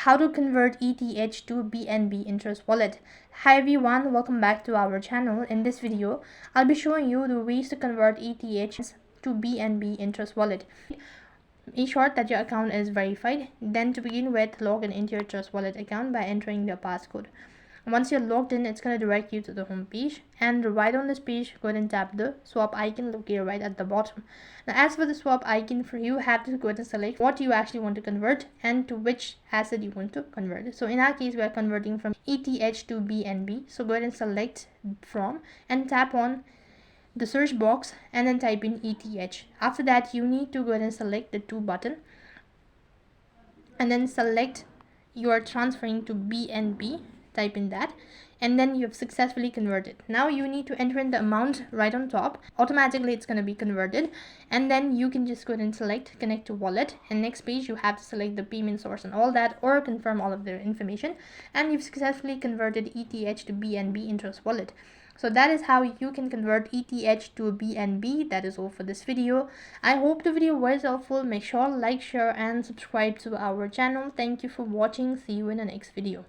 how to convert ETH to BNB interest wallet. Hi everyone, welcome back to our channel. In this video, I'll be showing you the ways to convert ETH to BNB interest wallet. Make sure that your account is verified. Then to begin with, log in into your Trust Wallet account by entering the passcode. Once you're logged in, it's going to direct you to the home page, and right on this page, go ahead and tap the swap icon located right at the bottom. Now as for the swap icon, for you have to go ahead and select what you actually want to convert and to which asset you want to convert. So in our case, we are converting from ETH to BNB. So go ahead and select from and tap on the search box and then type in ETH. After that, you need to go ahead and select the to button and then select you are transferring to BNB. Type in that, and then you have successfully converted. Now you need to enter in the amount right on top. Automatically it's going to be converted, and then you can just go ahead and select connect to wallet, and next page you have to select the payment source and all that, or confirm all of their information, and you've successfully converted ETH to BNB interest wallet. So that is how you can convert ETH to BNB. That is all for this video. I hope the video was helpful. Make sure to like, share and subscribe to our channel. Thank you for watching. See you in the next video.